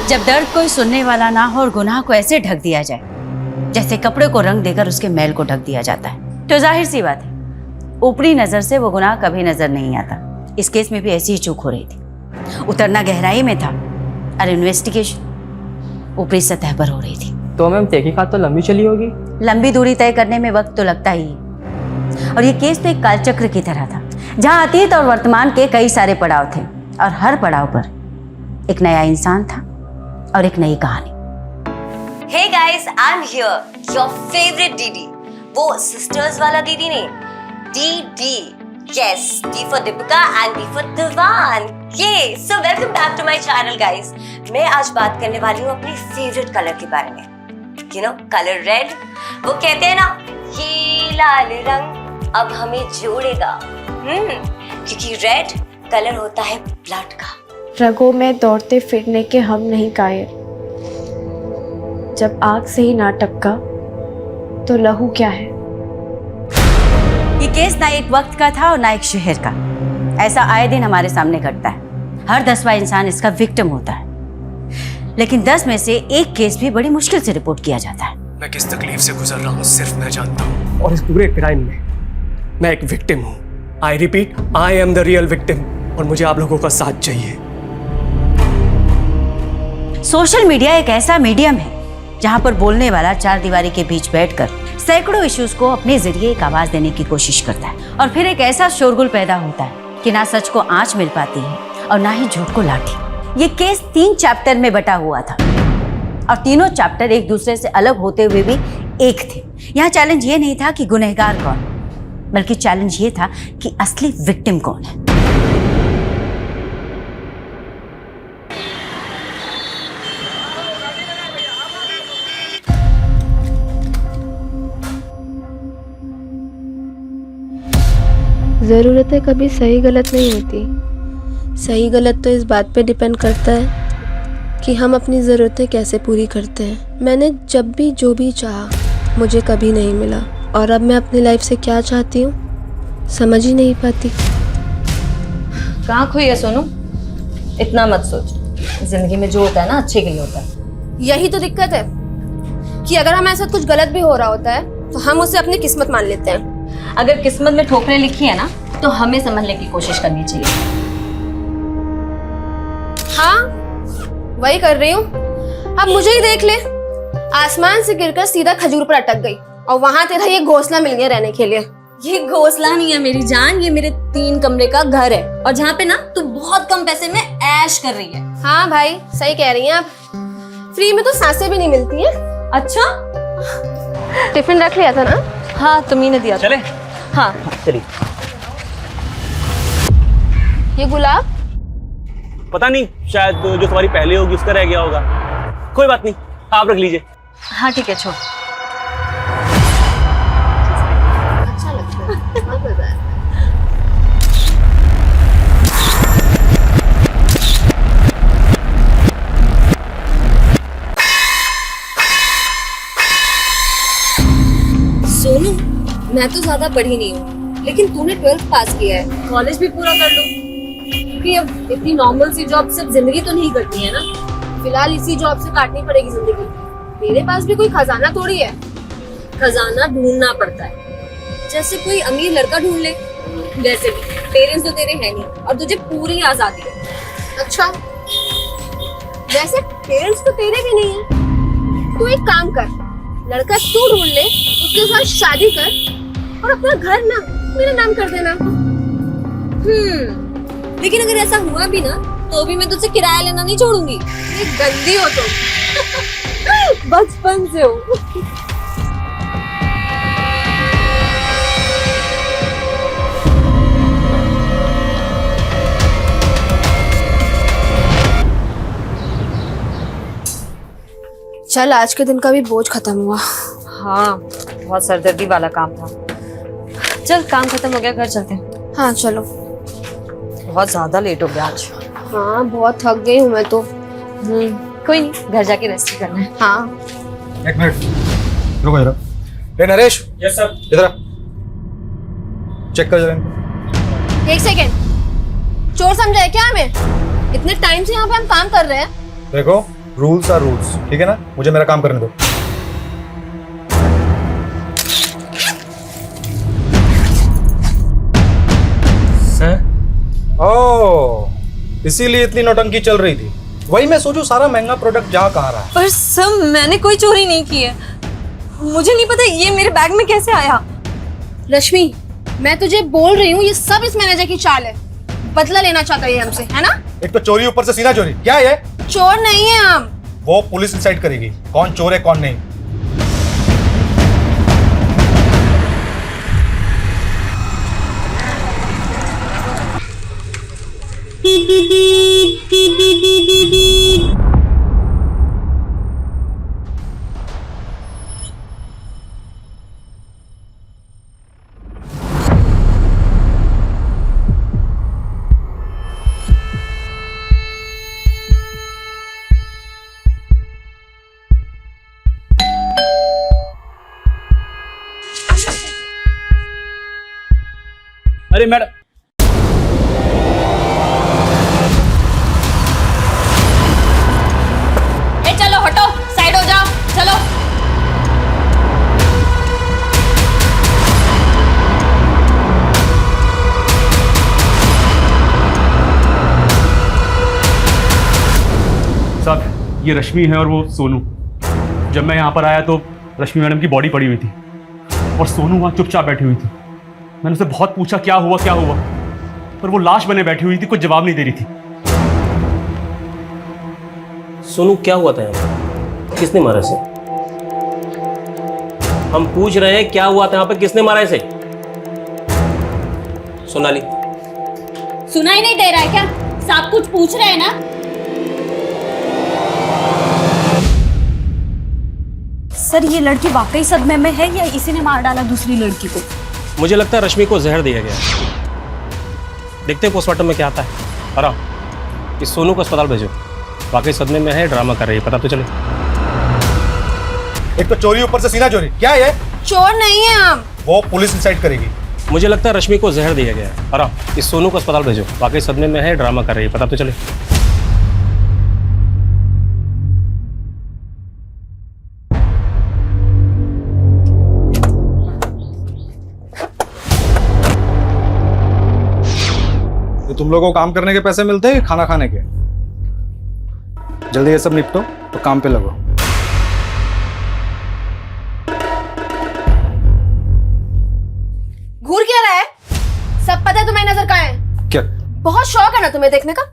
जब दर्द कोई सुनने वाला ना हो और गुनाह को ऐसे ढक दिया जाए जैसे कपड़े को रंग देकर उसके मैल को ढक दिया जाता है, तो जाहिर सी बात है ऊपरी नजर से वो गुनाह कभी नजर नहीं आता। इस केस में भी ऐसी ही चूक हो रही थी। उतरना गहराई में था और इन्वेस्टिगेशन ऊपरी सतह पर हो रही थी। तो मैम तहकीकात तो लंबी चली होगी। लंबी दूरी तय करने में वक्त तो लगता ही है। और ये केस तो एक कालचक्र की तरह था जहां अतीत और वर्तमान के कई सारे पड़ाव थे और हर पड़ाव पर एक नया इंसान था और एक नई कहानी। Hey guys, I'm here, your favorite DD. वो सिस्टर्स वाला डीडी नहीं, DD. Yes, D for Deepika and D for Diwan. Yay! So welcome back to my channel guys। मैं आज बात करने वाली हूँ अपनी फेवरेट कलर के बारे में। You know, colour red. वो कहते हैं ना, ये लाल रंग अब हमें जोड़ेगा। क्योंकि रेड कलर होता है ब्लड का। रगों में दौड़ते फिरने के हम नहीं कायर, जब आग से ही ना टपका तो लहू क्या है। ये केस ना एक वक्त का था और ना एक शहर का। ऐसा आए दिन हमारे सामने घटता है। हर 10वां इंसान इसका विक्टिम होता है, लेकिन 10 में से एक केस भी बड़ी मुश्किल से रिपोर्ट किया जाता है। मैं किस तकलीफ से गुजर रहा हूँ सिर्फ मैं जानता हूँ, और इस पूरे क्राइम में मैं एक विक्टिम हूँ। I repeat, I am the real victim, और मुझे आप लोगों का साथ चाहिए। सोशल मीडिया एक ऐसा मीडियम है जहां पर बोलने वाला चार दीवारी के बीच बैठकर सैकड़ों इश्यूज को अपने जरिए एक आवाज देने की कोशिश करता है, और फिर एक ऐसा शोरगुल पैदा होता है कि ना सच को आंच मिल पाती है और ना ही झूठ को लाठी। ये केस 3 चैप्टर में बटा हुआ था और तीनों चैप्टर एक दूसरे से अलग होते हुए भी एक थे। यहाँ चैलेंज ये नहीं था कि गुनहगार कौन, बल्कि चैलेंज ये था कि असली विक्टिम कौन है। ज़रूरतें कभी सही गलत नहीं होती। सही गलत तो इस बात पे डिपेंड करता है कि हम अपनी ज़रूरतें कैसे पूरी करते हैं। मैंने जब भी जो भी चाहा मुझे कभी नहीं मिला, और अब मैं अपनी लाइफ से क्या चाहती हूँ समझ ही नहीं पाती। कहाँ खोई है सोनू? इतना मत सोच। जिंदगी में जो होता है ना अच्छे के लिए होता है। यही तो दिक्कत है कि अगर हमारे साथ कुछ गलत भी हो रहा होता है तो हम उसे अपनी किस्मत मान लेते हैं। अगर किस्मत में ठोकरें लिखी है ना तो हमें समझने की कोशिश करनी चाहिए। हाँ, वही कर रही हूँ। अब मुझे ही देख ले, आसमान से गिरकर सीधा खजूर पर अटक गई और वहां तेरा ये घोंसला मिल गया रहने के लिए। ये घोंसला नहीं है मेरी जान, ये मेरे 3 कमरे का घर है, और जहाँ पे ना तू बहुत कम पैसे में ऐश कर रही है। हाँ भाई, सही कह रही हैं आप। फ्री में तो सांसें भी नहीं मिलती हैं। अच्छा, टिफिन रख लिया था ना? हाँ तुम्ही ने दिया। चले? हाँ चलिए। ये गुलाब पता नहीं, शायद जो तुम्हारी पहले होगी उसका रह गया होगा। कोई बात नहीं, आप रख लीजिए। हाँ ठीक है, छोड़। अच्छा लगता है, बहुत मजा है। सोनू, मैं तो ज्यादा पढ़ी नहीं हूँ, लेकिन तूने 12th पास किया है, कॉलेज भी पूरा कर लो। क्योंकि अब इतनी नॉर्मल सी जॉब सिर्फ जिंदगी तो नहीं करती है ना। फिलहाल इसी जॉब से काटनी पड़ेगी जिंदगी। मेरे पास भी कोई खजाना थोड़ी है। खजाना ढूंढना पड़ता है, जैसे कोई अमीर लड़का ढूंढ ले। वैसे भी पेरेंट्स तो तेरे हैं नहीं और तुझे पूरी आजादी है। अच्छा, वैसे पेरेंट्स तो तेरे भी नहीं है। तू एक काम कर, लड़का तू ढूंढ ले, उसके साथ शादी कर और अपना घर ना मेरा नाम कर देना। लेकिन अगर ऐसा हुआ भी ना तो भी मैं तुझसे किराया लेना नहीं छोड़ूंगी। ये गंदी हो तुम। बचपन से हो। चल, आज के दिन का भी बोझ खत्म हुआ। हाँ, बहुत सरदर्दी वाला काम था। चल, काम खत्म हो गया, घर चलते हैं। हाँ चलो। बहुत ज्यादा लेट हो गया आज। हाँ, बहुत थक गई हूँ मैं तो। कोई नहीं, घर जाके रेस्ट ही करना है। हाँ। एक मिनट रुको जरा। ए नरेश। Yes sir. इधर चेक कर जरा इनको। एक सेकेंड, चोर समझा है क्या हमें? इतने टाइम से यहाँ पे हम काम कर रहे हैं। देखो, रूल्स आर रूल्स, ठीक है ना? मुझे मेरा काम करने दो। सर ओह, इसीलिए इतनी नौटंकी चल रही थी। वही मैं सोचूं सारा महंगा प्रोडक्ट जहाँ कहाँ रहा है। पर सर मैंने कोई चोरी नहीं की है, मुझे नहीं पता ये मेरे बैग में कैसे आया। रश्मि, मैं तुझे बोल रही हूँ ये सब इस मैनेजर की चाल है। बदला लेना चाहता है ये हमसे, है ना? एक तो चोरी, ऊपर से सीना चोरी। क्या है? चोर नहीं है हम। वो पुलिस डिसाइड करेगी कौन चोर है कौन नहीं। अरे मैडम, चलो हटो, साइड हो जाओ, चलो। साहब ये रश्मि है और वो सोनू। जब मैं यहाँ पर आया तो रश्मि मैडम की बॉडी पड़ी हुई थी और सोनू वहाँ चुपचाप बैठी हुई थी। मैंने उसे बहुत पूछा क्या हुआ, पर वो लाश बने बैठी हुई थी, कुछ जवाब नहीं दे रही थी। सोनू क्या हुआ था यहाँ पर? किसने मारा इसे? हम पूछ रहे हैं क्या हुआ था यहाँ पे, किसने मारा इसे? सोनाली, सुनाई नहीं दे रहा है क्या? सब कुछ पूछ रहे हैं ना? सर ये लड़की वाकई सदमे में है या इसी ने मार डाला दूसरी लड़की को? मुझे लगता है रश्मि को जहर दिया गया। देखते हैं पोस्टमार्टम में क्या आता है। और इस सोनू को अस्पताल भेजो, वाकई सदमे में है, ड्रामा कर रही है, पता तो चले। एक तो चोरी, ऊपर से सीना चोरी। क्या है? चोर नहीं है हम। वो पुलिस डिसाइड करेगी। मुझे लगता है रश्मि को जहर दिया गया है। और इस सोनू को अस्पताल भेजो, वाकई सदमे में है, ड्रामा कर रही है, पता तो चले। तुम लोगों को काम करने के पैसे मिलते हैं कि खाना खाने के? जल्दी ये सब निपटो तो काम पे लगो। घूर क्या रहा है? सब पता है तुम्हारी नजर कहाँ है? क्या? बहुत शौक है ना तुम्हें देखने का?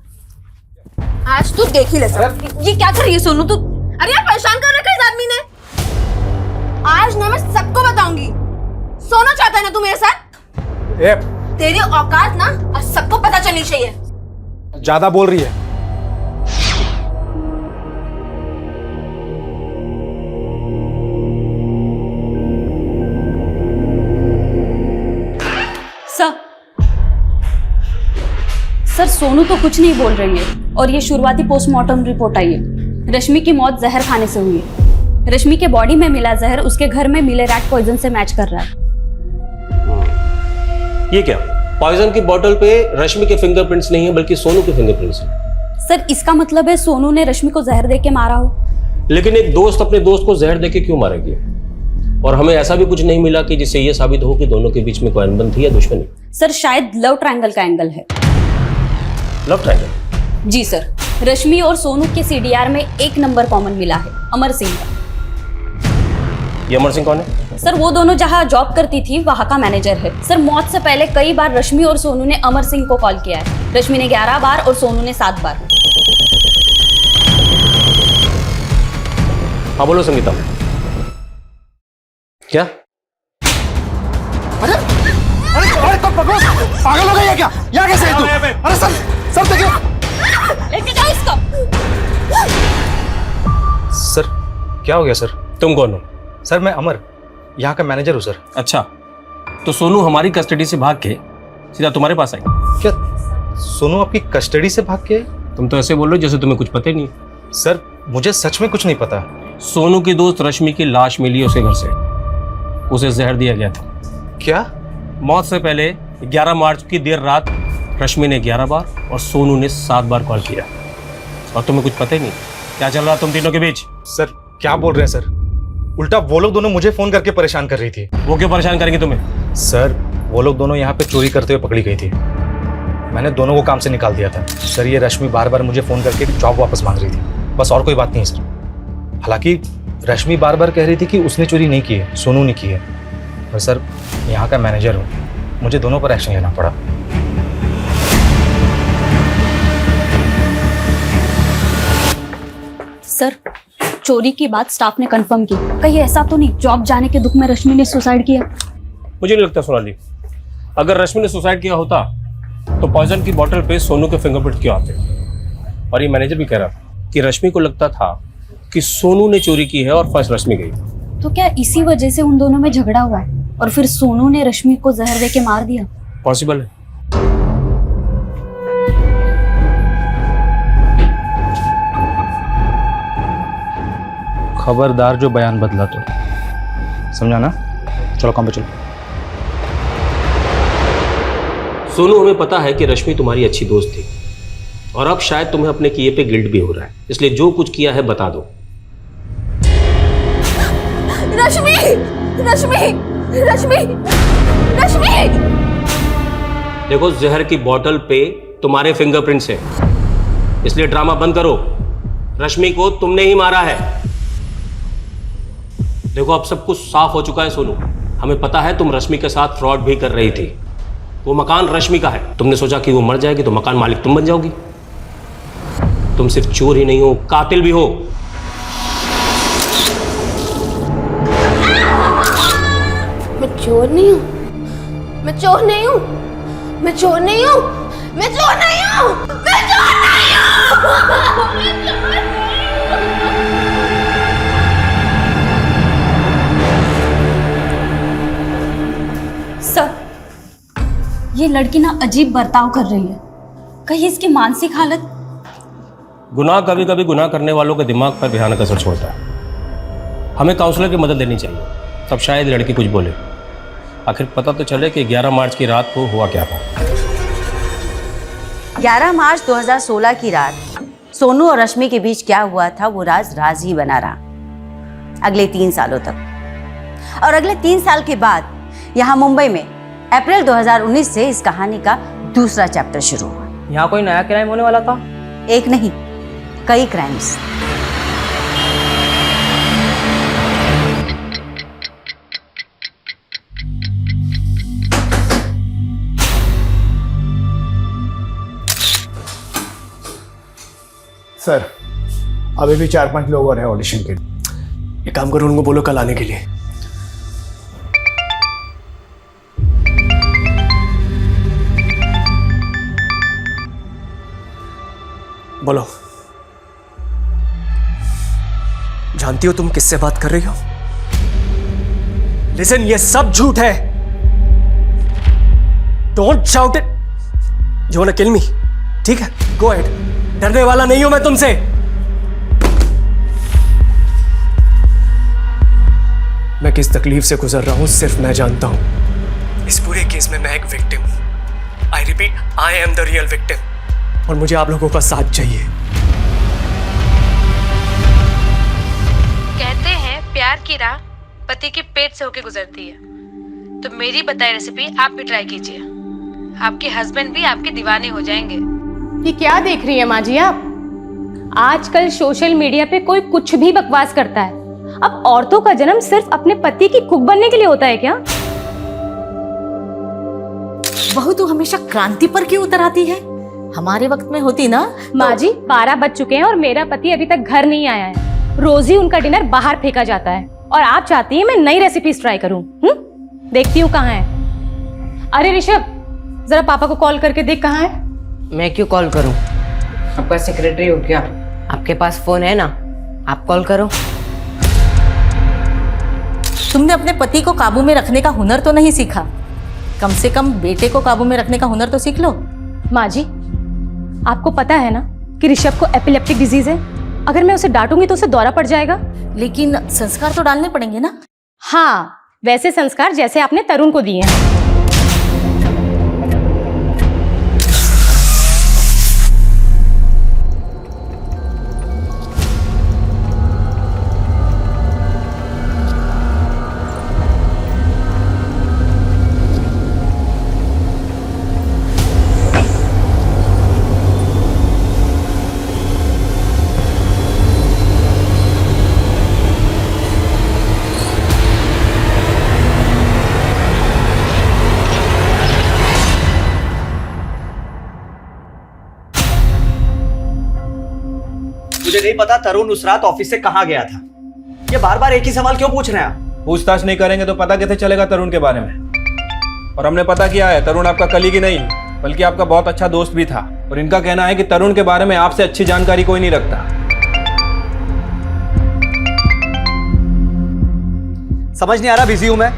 आज तू देख ही ले सब। ये क्या कर रही है सोनू तू? अरे यार परेशान कर रखा है इस आदमी ने। आज ना मैं सबको बताऊंगी। सोना चाहता है ना तू मेरे साथ? ए, तेरी औकात ना आज सबको पता चलनी चाहिए। ज्यादा बोल रही है। सर सोनू तो कुछ नहीं बोल रही है और ये शुरुआती पोस्टमार्टम रिपोर्ट आई है। रश्मि की मौत जहर खाने से हुई है। रश्मि के बॉडी में मिला जहर उसके घर में मिले रैट पॉइजन से मैच कर रहा है। ये क्या? पॉइजन की बोतल पे रश्मि के फिंगरप्रिंट्स नहीं है बल्कि सोनू के फिंगरप्रिंट्स हैं। सर इसका मतलब है सोनू ने रश्मि को जहर देके मारा हो। लेकिन एक दोस्त अपने दोस्त को जहर देके क्यों मारेगी? और हमें ऐसा भी कुछ नहीं मिला कि जिससे ये साबित हो कि दोनों के बीच में कोई अनबन थी या दुश्मनी। सर शायद लव ट्रायंगल का एंगल है। Love triangle? जी सर, रश्मि और सोनू के सीडीआर में एक नंबर कॉमन मिला है, अमर सिंह का। ये अमर सिंह कौन है? सर वो दोनों जहां जॉब करती थी वहां का मैनेजर है। सर मौत से पहले कई बार रश्मि और सोनू ने अमर सिंह को कॉल किया है। रश्मि ने 11 बार और सोनू ने 7 बार। हाँ बोलो संगीता। क्या? अरे अरे तो पागल हो गई है क्या? यहाँ कैसे है तू? अरे सर देखिए। लेके जाओ इसको। सर क्या हो गया सर? तुम कौन हो? सर मैं अमर, यहाँ का मैनेजर हूँ सर। अच्छा, तो सोनू हमारी कस्टडी से भाग के सीधा तुम्हारे पास आई? क्या सोनू आपकी कस्टडी से भाग के? तुम तो ऐसे बोल रहे हो जैसे तुम्हें कुछ पता ही नहीं। सर मुझे सच में कुछ नहीं पता। सोनू की दोस्त रश्मि की लाश मिली उसके घर से, उसे जहर दिया गया था। क्या? मौत से पहले 11 मार्च की देर रात रश्मि ने 11 बार और सोनू ने 7 बार कॉल किया और तुम्हें कुछ पता ही नहीं। क्या चल रहा तुम तीनों के बीच? सर क्या बोल रहे हैं सर? उल्टा वो लोग दोनों मुझे फोन करके परेशान कर रही थी। वो क्यों परेशान करेंगे तुम्हें? सर वो लोग दोनों यहाँ पे चोरी करते हुए पकड़ी गई थी। मैंने दोनों को काम से निकाल दिया था। सर ये रश्मि बार बार मुझे फोन करके जॉब वापस मांग रही थी, बस और कोई बात नहीं है सर। हालांकि रश्मि बार बार कह रही थी कि उसने चोरी नहीं की है, सोनू ने की है। और सर यहाँ का मैनेजर हूँ, मुझे दोनों पर एक्शन लेना पड़ा। सर, चोरी की बात स्टाफ ने कंफर्म की। कहीं ऐसा तो नहीं जॉब जाने के दुख में रश्मि ने सुसाइड किया? मुझे नहीं लगता सोनाली। अगर रश्मि ने सुसाइड किया होता तो पॉइजन की बोतल पे सोनू के फिंगरप्रिंट क्यों आते? और ये मैनेजर भी कह रहा था कि रश्मि को लगता था कि सोनू ने चोरी की है और फर्स्ट रश्मि गई। तो क्या इसी वजह से उन दोनों में झगड़ा हुआ है और फिर सोनू ने रश्मि को जहर दे के मार दिया? पॉसिबल है। खबरदार जो बयान बदला तो, समझा ना? चलो काम पे चलो। सोनू, हमें पता है कि रश्मि तुम्हारी अच्छी दोस्त थी और अब शायद तुम्हें अपने किए पे गिल्ट भी हो रहा है, इसलिए जो कुछ किया है बता दो। रश्मि रश्मि रश्मि रश्मि देखो, जहर की बोतल पे तुम्हारे फिंगरप्रिंट्स हैं, इसलिए ड्रामा बंद करो। रश्मि को तुमने ही मारा है। देखो, अब सब कुछ साफ हो चुका है सोनू। हमें पता है तुम रश्मि के साथ फ्रॉड भी कर रही थी। वो मकान रश्मि का है। तुमने सोचा कि वो मर जाएगी तो मकान मालिक तुम बन जाओगी। तुम सिर्फ चोर ही नहीं हो, कातिल भी हो। मैं चोर नहीं हूँ, मैं चोर नहीं हूँ, मैं चोर नहीं हूँ, मैं चोर नहीं हूँ, मैं चोर नहीं हूँ। सर, ये लड़की ना अजीब बर्ताव कर रही है। कहीं इसकी मानसिक हालत? गुनाह कभी कभी गुनाह करने वालों के दिमाग पर भयानक असर छोड़ता है। हमें काउंसलर की मदद लेनी चाहिए, तब शायद लड़की कुछ बोले। आखिर पता तो चले कि 11 मार्च की रात को हुआ क्या था। 11 मार्च 2016 की रात सोनू और रश्मि के बीच क्या हुआ था वो राज ही बना रहा अगले 3 सालों तक। और अगले 3 साल के बाद यहाँ मुंबई में अप्रैल 2019 से इस कहानी का दूसरा चैप्टर शुरू हुआ। यहाँ कोई नया क्राइम होने वाला था? एक नहीं, कई क्राइम्स। सर अभी भी 4-5 लोग और हैं ऑडिशन के लिए। एक काम करो, उनको बोलो कल आने के लिए। बोलो। जानती हो तुम किससे बात कर रही हो? लिसन, ये सब झूठ है। Don't shout it. You want to kill me? ठीक है, गो अहेड। डरने वाला नहीं हूं मैं तुमसे। मैं किस तकलीफ से गुजर रहा हूं सिर्फ मैं जानता हूं। इस पूरे केस में मैं एक विक्टिम हूं। I repeat, I am the real victim और मुझे आप लोगों का साथ चाहिए। कहते हैं प्यार की राह पति के पेट से होके गुजरती है, तो मेरी बताई रेसिपी आप भी ट्राई कीजिए। आपके हस्बैंड भी आपके दीवाने हो जाएंगे। ये क्या देख रही है माँ जी आप? आजकल सोशल मीडिया पे कोई कुछ भी बकवास करता है। अब औरतों का जन्म सिर्फ अपने पति की कुक बनने के लिए होता है क्या? बहू तो हमेशा क्रांति पर क्यों उतर आती है? हमारे वक्त में होती ना। माँ जी 12 बज चुके हैं और मेरा पति अभी तक घर नहीं आया है। रोज ही उनका डिनर बाहर फेंका जाता है और आप चाहती हैं मैं नई रेसिपीज ट्राई करूं? देखती हूँ कहाँ है। अरे ऋषभ, जरा पापा को कॉल करके देख कहाँ है। मैं क्यों कॉल करूं? आपका सेक्रेटरी हो क्या? आपके पास फोन है ना, आप कॉल करो। तुमने अपने पति को काबू में रखने का हुनर तो नहीं सीखा। कम से कम बेटे को काबू में रखने का हुनर तो सीख लो। माँ जी, आपको पता है ना कि ऋषभ को एपिलेप्टिक डिजीज है। अगर मैं उसे डांटूंगी तो उसे दौरा पड़ जाएगा। लेकिन संस्कार तो डालने पड़ेंगे ना। हाँ, वैसे संस्कार जैसे आपने तरुण को दिए हैं। पता तरुण उस रात ऑफिस से कहाँ गया था। ये बार बार एक ही सवाल क्यों पूछ रहे हैं आप? पूछताछ नहीं करेंगे तो पता कैसे चलेगा तरुण के बारे में? और हमने पता किया है, तरुण आपका कलीग ही नहीं बल्कि आपका बहुत अच्छा दोस्त भी था। और इनका कहना है कि तरुण के बारे में आपसे अच्छी जानकारी कोई नहीं रखता। समझ नहीं आ रहा, बिजी हूं मैं।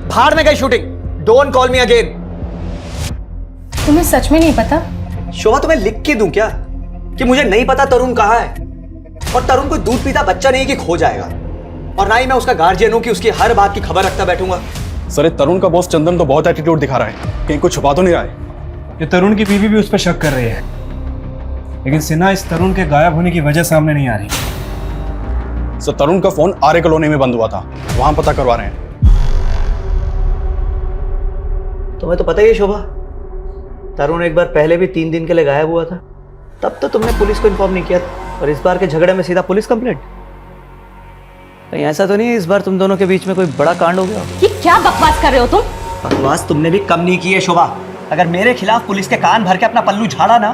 भाड़ में गई shooting. Don't call me again. तुम्हें सच में नहीं पता? शोभा, तुम्हें लिख के दूं क्या कि मुझे नहीं पता तरुण कहाँ है? और तरुण कोई दूध पीता बच्चा नहीं कि खो जाएगा, और ना ही मैं उसका गार्जियन हूं कि उसकी हर बात की खबर रखता बैठूंगा। सर, तरुण का बॉस चंदन तो बहुत एटीट्यूड दिखा रहा है, कहीं कुछ छुपा तो नहीं रहा है। ये तरुण की बीवी भी उस पर शक कर रही है, लेकिन सिन्हा इस तरुण के गायब होने की वजह सामने नहीं आ रही। सर, तरुण का फोन आर्य कॉलोनी में बंद हुआ था, वहां पता करवा रहे हैं। तुम्हें तो पता ही है शोभा, तरुण एक बार पहले भी 3 दिन के लिए गायब हुआ था। तब तो तुमने पुलिस को इन्फॉर्म नहीं किया, और इस बार के झगड़े में सीधा पुलिस कंप्लेंट। कहीं ऐसा तो नहीं है इस बार तुम दोनों के बीच में कोई बड़ा कांड हो गया? ये क्या बकवास कर रहे हो तुम? बकवास तुमने भी कम नहीं की है शोभा। अगर मेरे खिलाफ पुलिस के कान भर के अपना पल्लू झाड़ा ना,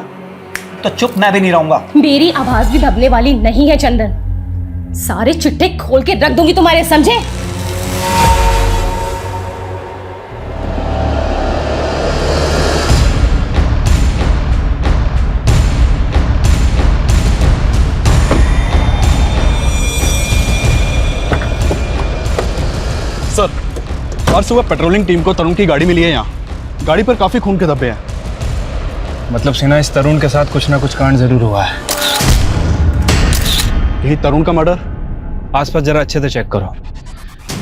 तो चुप मैं भी नहीं रहूंगा। मेरी आवाज भी दबने वाली नहीं है चंदन। सारे चिट्ठे खोल के रख दूंगी तुम्हारे, समझे? सर, आज सुबह पेट्रोलिंग टीम को तरुण की गाड़ी मिली है यहाँ। गाड़ी पर काफी खून के धब्बे हैं। मतलब सिन्हा, इस तरुण के साथ कुछ ना कुछ कांड जरूर हुआ है। यही तरुण का मर्डर? आसपास जरा अच्छे से चेक करो।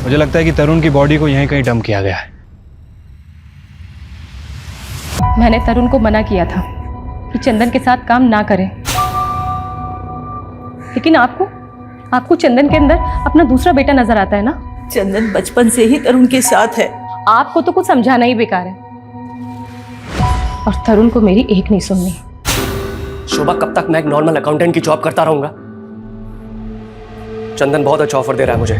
मुझे लगता है कि तरुण की बॉडी को यहीं कहीं डंप किया गया है। मैंने तरुण को मना किया था कि चंदन के साथ काम ना करें, लेकिन आपको चंदन के अंदर अपना दूसरा बेटा नजर आता है ना? चंदन बचपन से ही तरुण के साथ है। आपको तो कुछ समझाना ही बेकार है, और तरुण को मेरी एक नहीं सुननी। शोभा, कब तक मैं एक नॉर्मल अकाउंटेंट की जॉब करता रहूंगा? चंदन बहुत अच्छा ऑफर दे रहा है मुझे।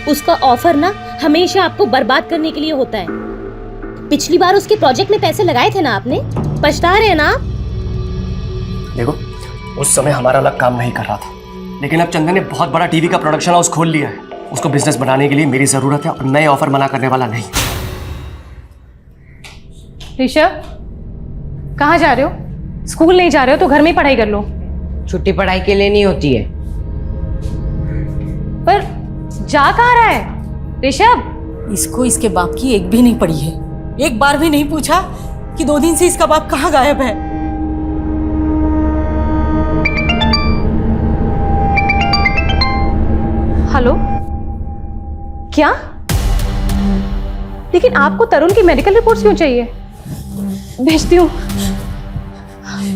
उसका ऑफर ना हमेशा आपको बर्बाद करने के लिए होता है। पिछली बार उसके प्रोजेक्ट में पैसे लगाए थे ना आपने, पछता रहे हैं ना आप? देखो, उस समय हमारा लग काम नहीं कर रहा था, लेकिन अब चंदन ने बहुत बड़ा टीवी का प्रोडक्शन हाउस खोल लिया है। उसको बिजनेस बनाने के लिए मेरी जरूरत है, और मैं ऑफर मना करने वाला नहीं। ऋषभ, कहाँ जा रहे हो? स्कूल नहीं जा रहे हो तो घर में ही पढ़ाई कर लो। छुट्टी पढ़ाई के लिए नहीं होती है। पर जा कहाँ रहा है ऋषभ? इसको इसके बाप की एक भी नहीं पड़ी है। एक बार भी नहीं पूछा कि 2 दिन से इसका बाप कहाँ गायब है। हेलो, क्या? लेकिन आपको तरुण की मेडिकल रिपोर्ट्स क्यों चाहिए? भेजती हूँ।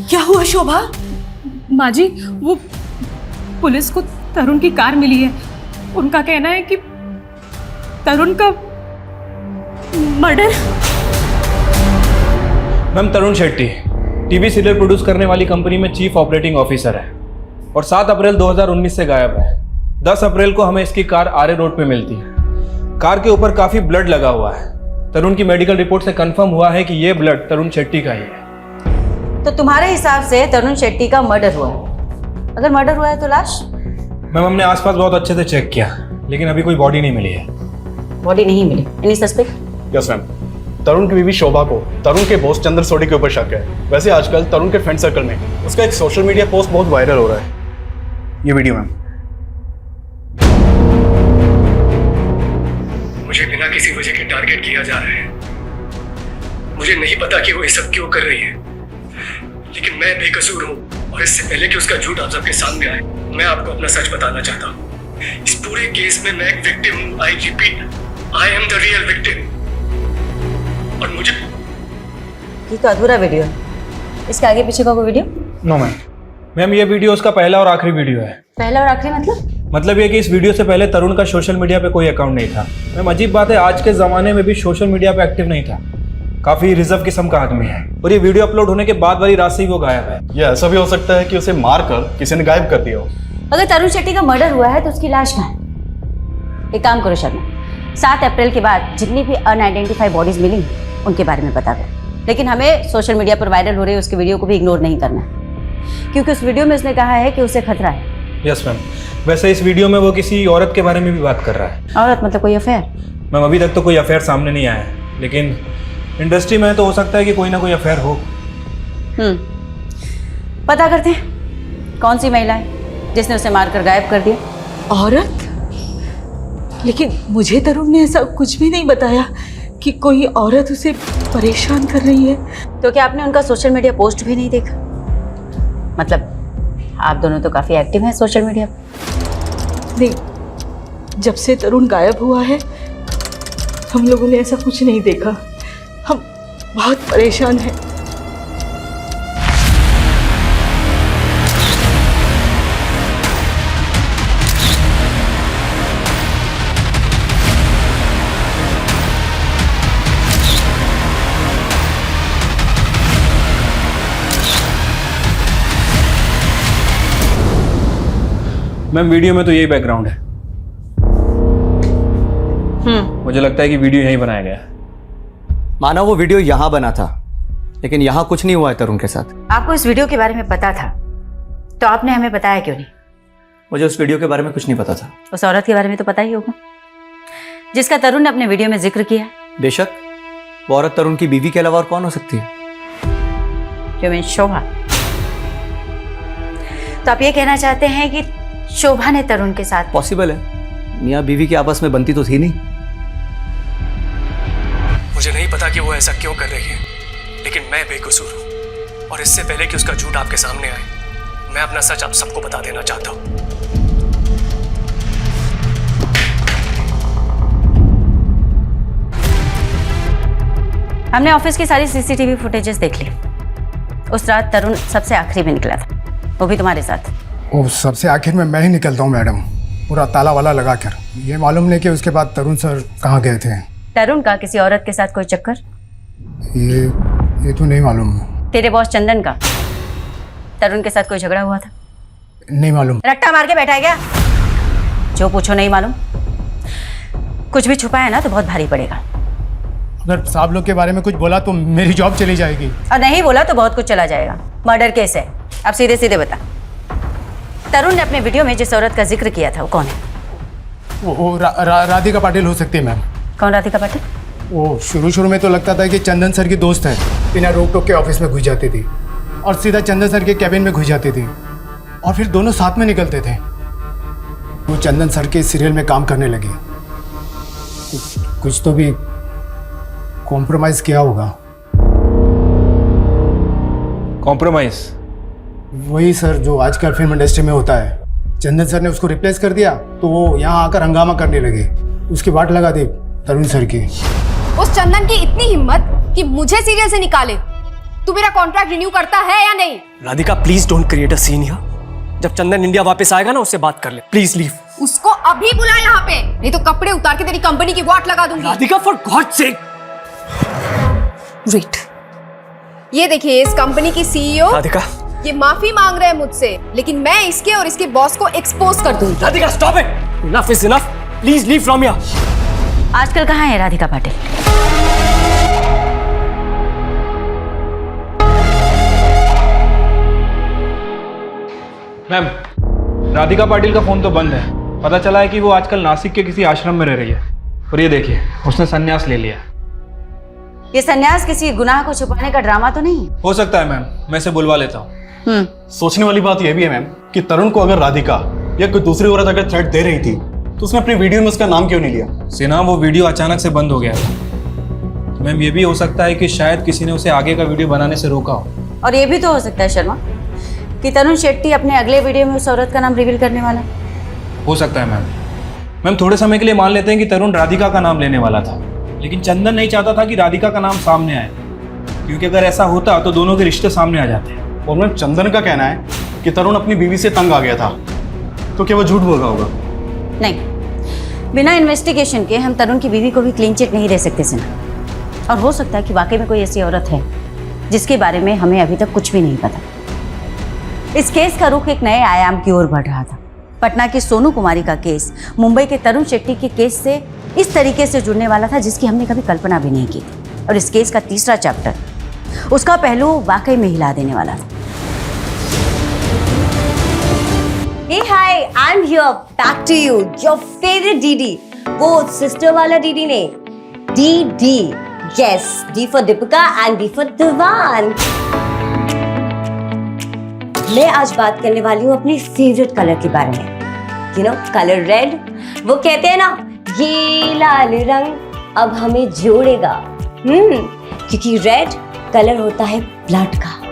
क्या हुआ शोभा? माँ जी, वो पुलिस को तरुण की कार मिली है। उनका कहना है कि तरुण का मर्डर। मैम, तरुण शेट्टी टीवी सीरियल प्रोड्यूस करने वाली कंपनी में चीफ ऑपरेटिंग ऑफिसर है, और 7 अप्रैल 2019 से गायब है। 10 अप्रैल को हमें इसकी कार आर्य रोड पे मिलती है। कार के ऊपर काफी ब्लड लगा हुआ है। तरुण की मेडिकल रिपोर्ट से कंफर्म हुआ है कि ये ब्लड तरुण शेट्टी का ही है। तो तुम्हारे हिसाब से तरुण शेट्टी का मर्डर हुआ है? अगर मर्डर हुआ है तो लाश? मैम, हमने आसपास बहुत अच्छे से चेक किया, लेकिन अभी कोई बॉडी नहीं मिली है। बॉडी नहीं मिली? Any suspect? Yes ma'am, Tarun की बीवी शोभा को तरुण के बॉस चंदन सोडी के ऊपर शक है। वैसे आजकल तरुण के फ्रेंड सर्कल में उसका एक सोशल मीडिया पोस्ट बहुत वायरल हो रहा है। ये वीडियो मैम। मुझे बिना किसी वजह के टारगेट किया जा रहा है। मुझे नहीं पता कि वो ये सब क्यों कर रही है, लेकिन मैं बेकसूर हूँ, और इससे पहले कि उसका झूठ आप सबके सामने आए, मैं आपको अपना सच बताना चाहता हूँ। इस पूरे केस में मैं एक विक्टिम हूँ। I repeat, I am the real victim. और मुझे ये तो अधूरा वीडियो है। इसके आगे पीछे का कोई वीडियो? नो मैम, ये वीडियो उसका पहला और आखिरी वीडियो है। पहला और आखिरी मतलब ये कि इस वीडियो से पहले तरुण का सोशल मीडिया पे कोई अकाउंट नहीं था। मैम, अजीब बात है, आज के ज़माने में भी सोशल मीडिया पे एक्टिव नहीं था। काफ़ी रिजर्व किस्म का आदमी है, और ये वीडियो अपलोड होने के बाद वाली रात से ही वो गायब है। ये ऐसा भी हो सकता है कि उसे मार कर किसी ने गायब कर दिया हो। अगर तरुण शेट्टी का मर्डर हुआ है तो उसकी लाश कहाँ है? एक काम करो शर्मा, 7 अप्रैल के बाद जितनी भी अनआइडेंटिफाइड बॉडीज मिली उनके बारे में बता दो, लेकिन हमें सोशल मीडिया पर वायरल हो रही है उसकी वीडियो को भी इग्नोर नहीं करना है। क्योंकि उस वीडियो में उसने कहा है कि उसे खतरा है। Yes ma'am. वैसे इस वीडियो में वो किसी औरत के बारे में भी बात कर रहा है। औरत मतलब कोई अफेयर? मैम अभी तक तो कोई अफेयर सामने नहीं आया है, लेकिन इंडस्ट्री में तो हो सकता है कि कोई ना कोई अफेयर हो। पता करते हैं कौन सी महिला है जिसने उसे मारकर गायब कर दिया। औरत? लेकिन मुझे तरुण ने ऐसा कुछ भी नहीं बताया कि कोई औरत उसे परेशान कर रही है। तो क्या आपने उनका सोशल मीडिया पोस्ट भी नहीं देखा? मतलब आप दोनों तो काफी एक्टिव हैं सोशल मीडिया पर। नहीं, जब से तरुण गायब हुआ है हम लोगों ने ऐसा कुछ नहीं देखा। हम बहुत परेशान हैं। मैम वीडियो में तो यही बैकग्राउंड है। मुझे लगता है कि वीडियो यहीं बनाया गया है। माना वो वीडियो यहाँ बना था, लेकिन यहाँ कुछ नहीं हुआ है तरुण के साथ। आपको इस वीडियो के बारे में पता था तो आपने हमें बताया क्यों नहीं? मुझे उस वीडियो के बारे में कुछ नहीं पता था। उस औरत के बारे में तो पता ही होगा जिसका तरुण ने अपने वीडियो में जिक्र किया। बेशक, वो औरत तरुण की बीवी के अलावा और कौन हो सकती है? You mean शोभा? तो आप ये कहना चाहते हैं कि शोभा ने तरुण के साथ? पॉसिबल है, मियाँ बीवी की आपस में बनती तो थी नहीं। मुझे नहीं पता कि वो ऐसा क्यों कर रही है, लेकिन मैं बेकसूर हूँ और इससे पहले कि उसका झूठ आपके सामने आए, मैं अपना सच आप सबको बता देना चाहता हूँ। हमने ऑफिस की सारी सीसीटीवी फुटेजेस देख ली। उस रात तरुण सबसे आखिरी में निकला था, वो भी तुम्हारे साथ। वो सबसे आखिर में मैं ही निकलता हूँ मैडम, पूरा ताला वाला लगा कर। ये मालूम नहीं कि उसके बाद तरुण सर कहाँ गए थे। तरुण का किसी औरत के साथ कोई चक्कर? ये तो नहीं मालूम। तेरे बॉस चंदन का तरुण के साथ कोई झगड़ा हुआ था? नहीं मालूम। रट्टा मार के बैठा है क्या? जो पूछो नहीं मालूम। कुछ भी छुपा है ना तो बहुत भारी पड़ेगा। अगर साहब लोग के बारे में कुछ बोला तो मेरी जॉब चली जाएगी। और नहीं बोला तो बहुत कुछ चला जाएगा। मर्डर केस है। अब सीधे सीधे बता, तरुण ने अपने वीडियो में जिस औरत का जिक्र किया था वो कौन है? वो राधिका पाटिल हो सकती है मैम। कौन राधिका पाटिल? वो शुरू में तो लगता था कि चंदन सर की दोस्त है, बिना रोक टोक के ऑफिस में घुस जाती थी और सीधा चंदन सर के कैबिन में घुस जाती थी और फिर दोनों साथ में निकलते थे। वो चंदन सर के सीरियल में काम करने लगे। कुछ तो भी कॉम्प्रोमाइज किया होगा। कॉम्प्रोमाइज? वही सर जो आजकल फिल्म इंडस्ट्री में होता है। चंदन सर ने उसको रिप्लेस कर दिया तो वो यहाँ आकर हंगामा करने लगे। उसकी वाट लगा दी तरुण सर की। उस चंदन की इतनी हिम्मत कि मुझे सीरियल से निकाले। तू मेरा कॉन्ट्रैक्ट रिन्यू करता है या नहीं? Radhika please don't create a scene here. जब चंदन इंडिया वापस आएगा ना उससे बात कर ले, प्लीज लीव। उसको अभी बुला यहाँ पे, नहीं तो कपड़े उतार के तेरी कंपनी की वाट लगा दूंगी। Radhika for God sake. Wait, ये देखिए इस कंपनी की सीईओ राधिका, ये माफी मांग रहे हैं मुझसे, लेकिन मैं इसके और इसके बॉस को एक्सपोज कर दूंगी। Radhika stop it, enough is enough, please leave from here. आजकल कहाँ है राधिका पाटिल? मैम राधिका पाटिल का फोन तो बंद है। पता चला है कि वो आजकल नासिक के किसी आश्रम में रह रही है। और ये देखिए उसने संन्यास ले लिया। ये संन्यास किसी गुनाह को छुपाने का ड्रामा तो नहीं? हो सकता है मैम, मैं इसे बुलवा लेता हूँ। सोचने वाली बात यह भी है मैम कि तरुण को अगर राधिका या कोई दूसरी औरत अगर थ्रेट दे रही थी तो उसने अपनी वीडियो में उसका नाम क्यों नहीं लिया? सिन्हा वो वीडियो अचानक से बंद हो गया था। मैम ये भी हो सकता है कि शायद किसी ने उसे आगे का वीडियो बनाने से रोका हो। और ये भी तो हो सकता है शर्मा कि तरुण शेट्टी अपने अगले वीडियो में उस औरत का नाम रिवील करने वाला। हो सकता है मैम थोड़े समय के लिए मान लेते हैं कि तरुण राधिका का नाम लेने वाला था, लेकिन चंदन नहीं चाहता था कि राधिका का नाम सामने आए, क्योंकि अगर ऐसा होता तो दोनों के रिश्ते सामने आ जाते। और मैम चंदन का कहना है कि तरुण अपनी बीवी से तंग आ गया था, तो क्या वो झूठ बोल रहा होगा? नहीं, बिना इन्वेस्टिगेशन के हम तरुण की बीवी को भी क्लीन चिट नहीं दे सकते सिन्हा। और हो सकता है कि वाकई में कोई ऐसी औरत है जिसके बारे में हमें अभी तक कुछ भी नहीं पता। इस केस का रुख एक नए आयाम की ओर बढ़ रहा था। पटना की सोनू कुमारी का केस मुंबई के तरुण शेट्टी के केस से इस तरीके से जुड़ने वाला था जिसकी हमने कभी कल्पना भी नहीं की थी। और इस केस का तीसरा चैप्टर, उसका पहलू वाकई में हिला देने वाला था। And here back to you your favourite DD, वो सिस्टर वाला डीडी ने, DD, yes, D for Deepika and D for Diwan. मैं आज बात करने वाली हूँ अपनी फेवरेट कलर के बारे में, यू नो कलर रेड। वो कहते हैं ना, ये लाल रंग अब हमें जोड़ेगा, क्योंकि रेड कलर होता है ब्लड का।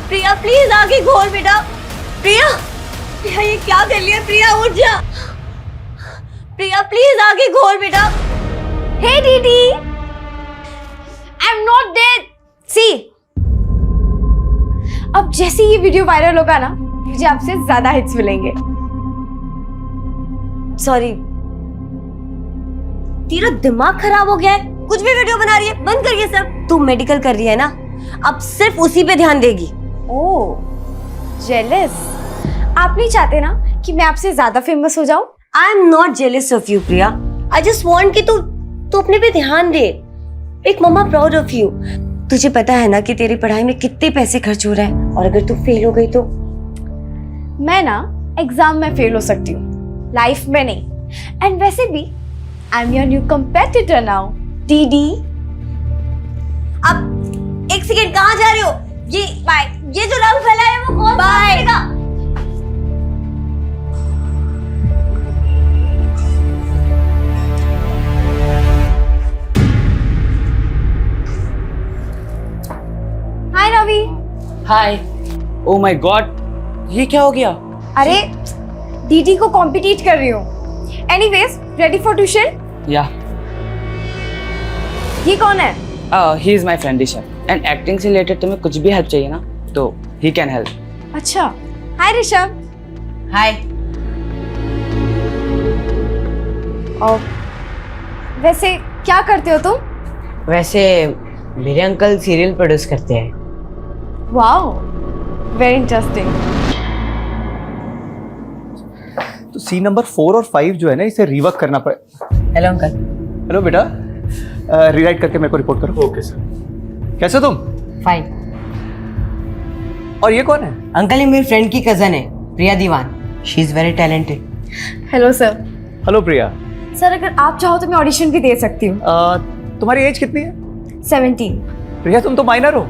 प्रिया प्लीज आगे खोल बेटा। प्रिया, प्रिया ये क्या कर लिया? प्रिया उठ जा। प्रिया प्लीज आगे खोल बेटा। हे दीदी, आई एम नॉट डेड। सी, अब जैसे ये वीडियो वायरल होगा ना, मुझे आपसे ज्यादा हिट्स मिलेंगे। सॉरी, तेरा दिमाग खराब हो गया है? कुछ भी वीडियो बना रही है, बंद करिए सब। तू मेडिकल कर रही है ना, अब सिर्फ उसी पे ध्यान देगी। ओह, जेलस। आप नहीं चाहते ना कि मैं आपसे ज्यादा फेमस हो जाऊं? I am not jealous of you Priya, I just want कि तू अपने पे ध्यान दे। एक मम्मा प्राउड ऑफ यू। तुझे पता है ना कि तेरी पढ़ाई में कितने पैसे खर्च हो रहे हैं, और अगर तू फेल हो गई तो? मैं ना एग्जाम में फेल हो सकती हूँ, लाइफ में नहीं। एंड वैसे भी I am your new competitor now, DD. अब एक सेकेंड, कहाँ जा रहे हो? ये जो रंग फैला है वो कौन करेगा? हाय रवि। हाय। ओ माय गॉड, ये क्या हो गया? अरे डीडी को कॉम्पिटिट कर रही हूँ। Anyways, ready for tuition? या। ये कौन है? He is my friend Rishabh, and acting से रिलेटेड तुम्हें कुछ भी हेल्प चाहिए ना तो ही कैन हेल्प। अच्छा, हाय ऋषभ। हाय। और वैसे क्या करते हो तुम? वैसे मेरे अंकल सीरियल प्रोड्यूस करते हैं। Wow, very interesting. तो सीन नंबर 4 और 5 जो है ना, इसे रिवर्क करना पड़े। Hello uncle. हेलो बेटा, रीराइट करके मेरे को रिपोर्ट करो। Okay sir. कैसे तुम? फाइन। और ये कौन है? अंकल, ये मेरी फ्रेंड की कजन है, Priya Diwan. She is very talented. Hello sir. Hello Priya. Sir, अगर आप चाहो तो मैं ऑडिशन भी दे सकती हूँ। तुम्हारी एज कितनी है? 17। प्रिया, तुम तो माइनर हो।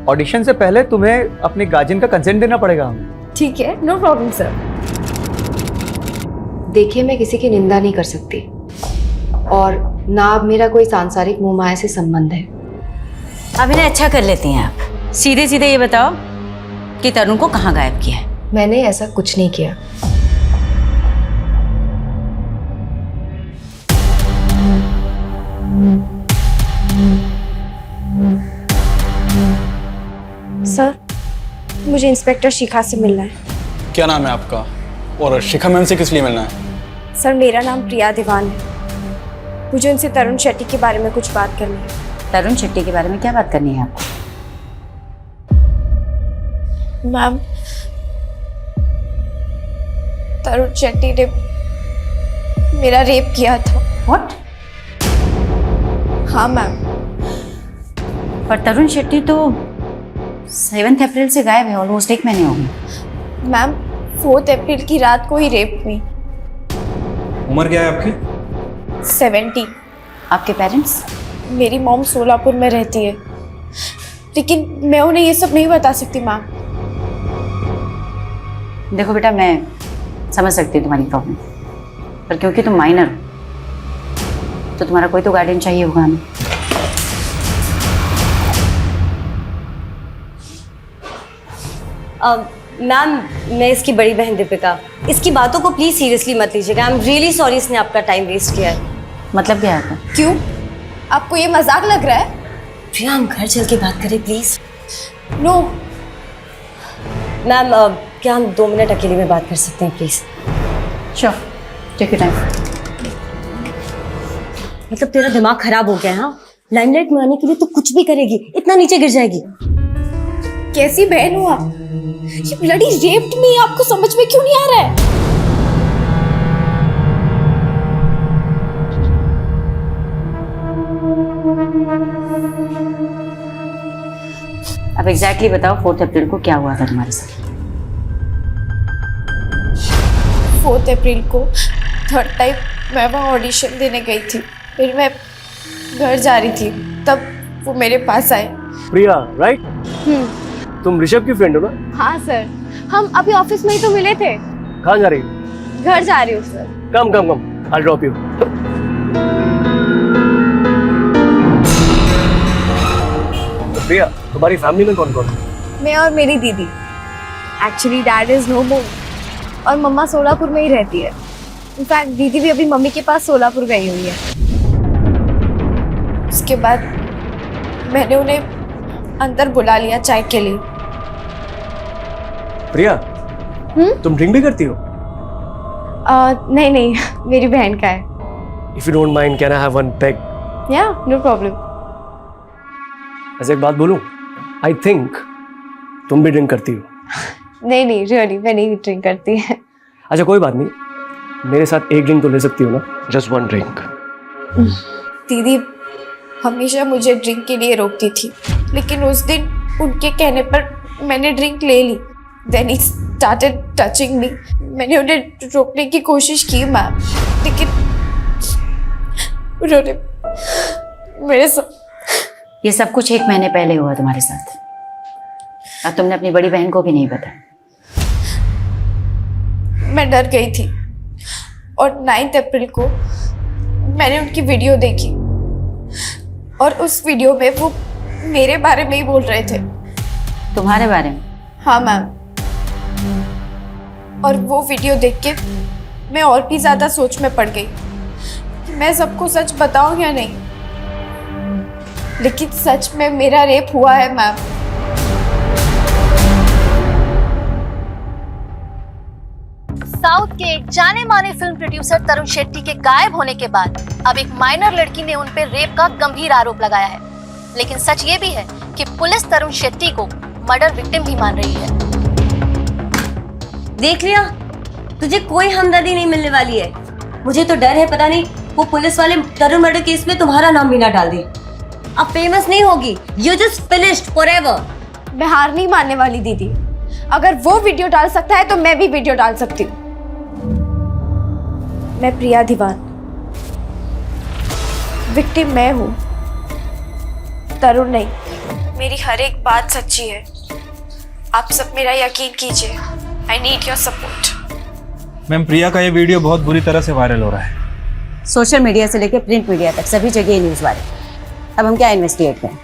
ऑडिशन से पहले तुम्हें अपने गार्जियन का कंसेंट देना पड़ेगा। ठीक है, नो प्रॉब्लम सर। देखिए, मैं किसी की निंदा नहीं कर सकती, और ना अब मेरा कोई सांसारिक मोह माया से संबंध है। अब इन्हें अच्छा कर लेती हैं आप। सीधे सीधे ये बताओ कि तरुण को कहाँ गायब किया है? मैंने ऐसा कुछ नहीं किया। सर, मुझे इंस्पेक्टर शिखा से मिलना है। क्या नाम है आपका? और शिखा मैम से किस लिए मिलना है? सर, मेरा नाम प्रिया दीवान है। मुझे उनसे तरुण शेट्टी के बारे में कुछ बात करनी है। तरुण शेट्टी के बारे में क्या बात करनी है आपको? मैम, तरुण शेट्टी ने मेरा रेप किया था। व्हाट? हाँ मैम। पर तरुण शेट्टी तो 7 अप्रैल से गायब है, ऑलमोस्ट 1 महीने हो गए। मैम, 4 अप्रैल की रात को ही रेप हुई। उम्र क्या है आपकी? 70। आपके पेरेंट्स? मेरी मॉम सोलापुर में रहती है, लेकिन मैं उन्हें ये सब नहीं बता सकती मैम। देखो बेटा, मैं समझ सकती हूँ तुम्हारी प्रॉब्लम, पर क्योंकि तुम माइनर हो तो तुम्हारा कोई तो गार्डियन चाहिए होगा हमें। मैम, मैं इसकी बड़ी बहन दीपिका। इसकी बातों को प्लीज सीरियसली मत लीजिएगा। आई एम रियली सॉरी इसने आपका टाइम वेस्ट किया है। मतलब क्या है? क्यों? आपको ये मजाक लग रहा है? प्रिया, हम घर चल के बात करें प्लीज। नो मैम, क्या हम 2 मिनट अकेले में बात कर सकते हैं please? Sure, take your time. मतलब तेरा दिमाग खराब हो गया है? हाँ, लाइमलाइट में आने के लिए तो कुछ भी करेगी, इतना नीचे गिर जाएगी। कैसी बहन हो आप? ये ब्लडी रेप्ड मी, आपको समझ में क्यों नहीं आ रहा है? अब एग्जैक्टली बताओ 4 अप्रैल को क्या हुआ था तुम्हारे साथ? 4 अप्रैल को थर्ड टाइम मैं वहाँ ऑडिशन देने गई थी। फिर मैं घर जा रही थी, तब वो मेरे पास आए। प्रिया, राइट? तुम ऋषभ की फ्रेंड हो ना? हाँ सर, हम अभी ऑफिस में ही तो मिले थे। कहाँ जा रही हो? घर जा रही हूँ sir. Come come come, I'll drop you. तो प्रिया, तुम्हारी फैमिली में कौन कौन है? मैं और मेरी दीदी। एक्चुअली डैड इज नो मोर और मम्मा सोलापुर में ही रहती है। इनफैक्ट दीदी भी अभी मम्मी के पास सोलापुर गई हुई है। उसके बाद मैंने उन्हें अंदर बुला लिया चाय के लिए। प्रिया, तुम ड्रिंक भी करती हो? नहीं नहीं, मेरी बहन का है। If you don't mind, can I have one peg? या नो प्रॉब्लम। ऐसे एक बात बोलूं? I think तुम भी ड्रिंक करती हो। नहीं नहीं, रियली मैं नहीं ड्रिंक करती है। अच्छा कोई बात नहीं, मेरे साथ एक ड्रिंक तो ले सकती हो ना? Just one drink. दीदी हमेशा मुझे ड्रिंक के लिए रोकती थी, लेकिन उस दिन उनके कहने पर मैंने ड्रिंक ले ली। Then he started touching me. मैंने उन्हें रोकने की कोशिश की मैम, लेकिन उन्होंने मेरे साथ। ये सब कुछ 1 महीने पहले हुआ तुम्हारे साथ, और तुमने अपनी बड़ी बहन को भी नहीं बताया। मैं डर गई थी और 9 अप्रैल को मैंने उनकी वीडियो देखी और उस वीडियो में वो मेरे बारे में ही बोल रहे थे। तुम्हारे बारे में? हाँ मैम। और वो वीडियो देख के मैं और भी ज्यादा सोच में पड़ गई कि मैं सबको सच बताऊं या नहीं। लेकिन सच में मेरा रेप हुआ है मैम। साउथ के एक जाने माने फिल्म प्रोड्यूसर तरुण शेट्टी के गायब होने के बाद अब एक माइनर लड़की ने उन पर रेप का गंभीर आरोप लगाया है। लेकिन सच ये भी है कि पुलिस तरुण शेट्टी को मर्डर विक्टिम भी मान रही है। देख लिया, तुझे कोई हमदर्दी नहीं मिलने वाली है। मुझे तो डर है, पता नहीं वो पुलिस वाले तरुण मर्डर केस में तुम्हारा नाम भी ना डाल दे। अब फेमस नहीं होगी, यू जस्ट फिनिश्ड फॉरएवर। मैं हार नहीं मानने वाली दीदी। अगर वो वीडियो डाल सकता है तो मैं भी वीडियो डाल सकती हूँ। मैं प्रिया दीवान, विक्टिम मैं हूँ, तरुण नहीं। मेरी हर एक बात सच्ची है। आप सब मेरा यकीन कीजिए। I need your support. Ma'am, Priya का ये वीडियो बहुत बुरी तरह से वायरल हो रहा है। सोशल मीडिया से लेकर प्रिंट मीडिया तक सभी जगह ये न्यूज़ वायरल। अब हम क्या इन्वेस्टिगेट करें?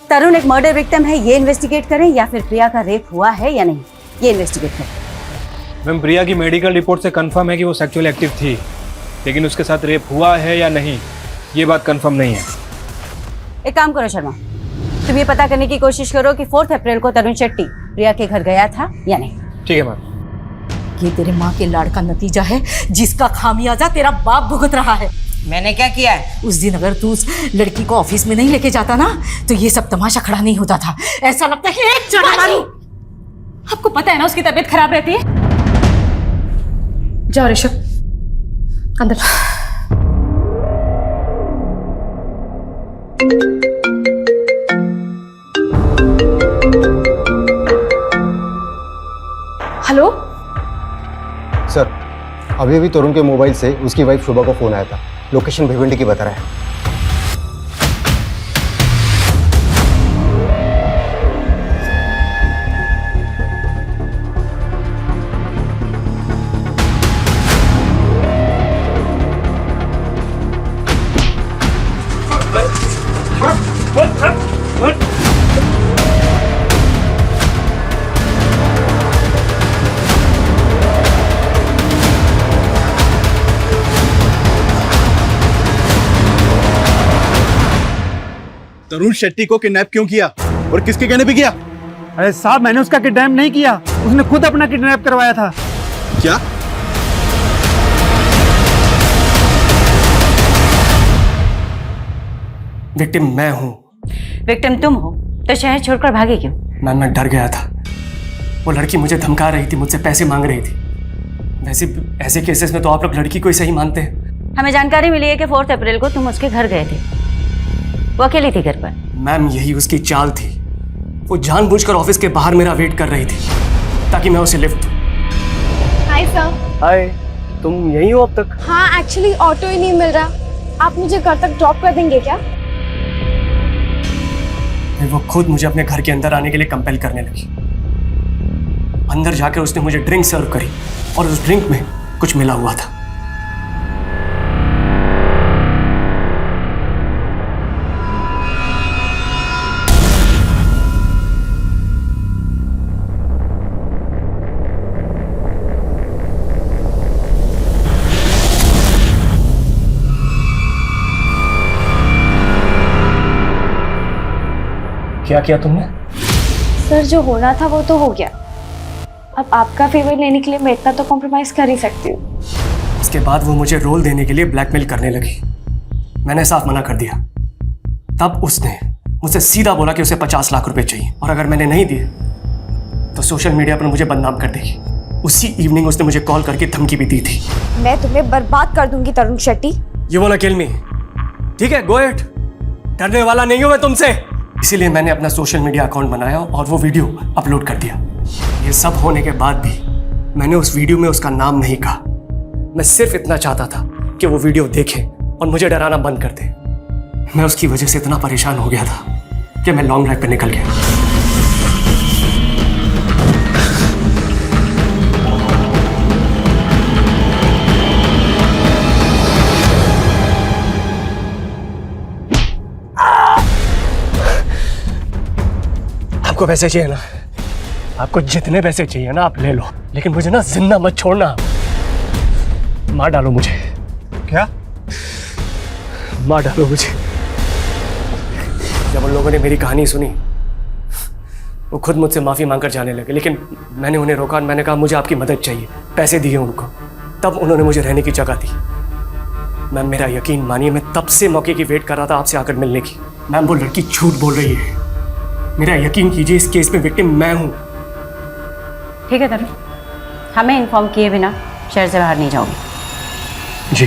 तरुण एक मर्डर विक्टिम है, ये इन्वेस्टिगेट करें, या फिर प्रिया का रेप हुआ है या नहीं, ये इन्वेस्टिगेट करें? मैम, प्रिया की मेडिकल रिपोर्ट से कंफर्म है कि वो सेक्सुअली एक्टिव थी, लेकिन उसके साथ रेप हुआ है या नहीं, ये बात कंफर्म नहीं है। एक काम करो शर्मा, तुम ये पता करने की कोशिश करो कि 4 अप्रैल को तरुण शेट्टी प्रिया के घर गया था या नहीं। ठीक है मैम। ये तेरे माँ के लाड़ का नतीजा है, जिसका खामियाजा तेरा बाप भुगत रहा है। मैंने क्या किया है? उस दिन अगर तू उस लड़की को ऑफिस में नहीं लेके जाता ना, तो ये सब तमाशा खड़ा नहीं होता था। ऐसा लगता है कि एक चढ़ा मारूं। आपको पता है ना उसकी तबीयत खराब रहती है। जाओ ऋषभ अंदर। हेलो सर, अभी अभी तरुण के मोबाइल से उसकी वाइफ शुभा को फोन आया था। लोकेशन भिवंडी की बता रहा है। तरुण शेट्टी को किडनैप क्यों किया और किसके कहने पे किया? अरे साहब, मैंने उसका किडनैप नहीं किया, उसने खुद अपना किडनैप करवाया था। क्या? विक्टिम मैं हूँ। विक्टिम तुम हो तो शहर छोड़कर भागे क्यों? मैम मैं डर गया था। वो लड़की मुझे धमका रही थी, मुझसे पैसे मांग रही थी। वैसे ऐसे केसेस में तो आप लोग लड़की को ही सही मानते हैं। हमें जानकारी मिली है कि 4 अप्रैल को तुम उसके घर गए थे। वो अकेली थी घर पर? मैम यही उसकी चाल थी। वो जानबूझकर ऑफिस के बाहर मेरा वेट कर रही थी ताकि मैं उसे लिफ्ट दूं। Hi sir. हाय, तुम यहीं हो अब तक? हाँ, एक्चुअली ऑटो ही नहीं मिल रहा। आप मुझे घर तक ड्रॉप कर देंगे क्या? फिर वो खुद मुझे अपने घर के अंदर आने के लिए कंपेल करने लगी। अंदर जाकर उसने मुझे ड्रिंक सर्व करी और उस ड्रिंक में कुछ मिला हुआ था। क्या किया तुमने? सर जो होना था वो तो हो गया। अब आपका फेवर लेने के लिए मैं इतना तो कॉम्प्रोमाइज कर ही सकती हूँ। उसके बाद वो मुझे रोल देने के लिए ब्लैकमेल करने लगी। मैंने साफ मना कर दिया। तब उसने मुझसे सीधा बोला कि उसे 50 लाख रुपए चाहिए और अगर मैंने नहीं दिए तो सोशल मीडिया पर मुझे बदनाम कर देगी। उसी इवनिंग उसने मुझे कॉल करके धमकी भी दी थी। मैं तुम्हें बर्बाद कर दूंगी Tarun Shetty. You want to kill me? ठीक है, गो अहेड। डरने वाला नहीं हूं मैं तुमसे। इसीलिए मैंने अपना सोशल मीडिया अकाउंट बनाया और वो वीडियो अपलोड कर दिया। ये सब होने के बाद भी मैंने उस वीडियो में उसका नाम नहीं कहा। मैं सिर्फ इतना चाहता था कि वो वीडियो देखे और मुझे डराना बंद कर दे। मैं उसकी वजह से इतना परेशान हो गया था कि मैं लॉन्ग ड्राइव पे निकल गया। आपको पैसे चाहिए ना? आपको जितने पैसे चाहिए ना आप ले लो, लेकिन मुझे ना जिंदा मत छोड़ना। मार डालो मुझे। क्या? मार डालो मुझे। जब उन लोगों ने मेरी कहानी सुनी वो खुद मुझसे माफी मांगकर जाने लगे, लेकिन मैंने उन्हें रोका और मैंने कहा मुझे आपकी मदद चाहिए। पैसे दिए उनको, तब उन्होंने मुझे रहने की जगह दी। मैम मेरा यकीन मानिए, मैं तब से मौके की वेट कर रहा था आपसे आकर मिलने की। मैम वो लड़की झूठ बोल रही है। मेरा यकीन कीजिए, इस केस में विक्टिम मैं हूं। ठीक है तरुण, हमें इन्फॉर्म किए बिना शहर से बाहर नहीं जाओगे। जी।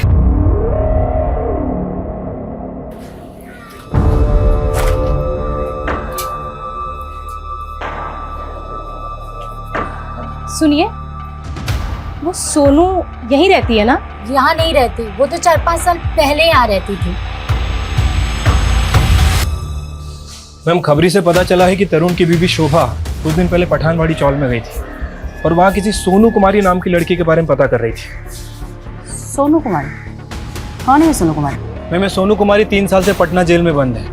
सुनिए, वो सोनू यहीं रहती है ना? यहाँ नहीं रहती, वो तो 4-5 साल पहले यहाँ रहती थी। मैम खबरी से पता चला है कि तरुण की बीवी शोभा कुछ दिन पहले पठानवाड़ी चौल में गई थी और वहाँ किसी सोनू कुमारी नाम की लड़की के बारे में पता कर रही थी। सोनू कुमारी? कौन है सोनू कुमारी? मैम सोनू कुमारी 3 साल से पटना जेल में बंद है।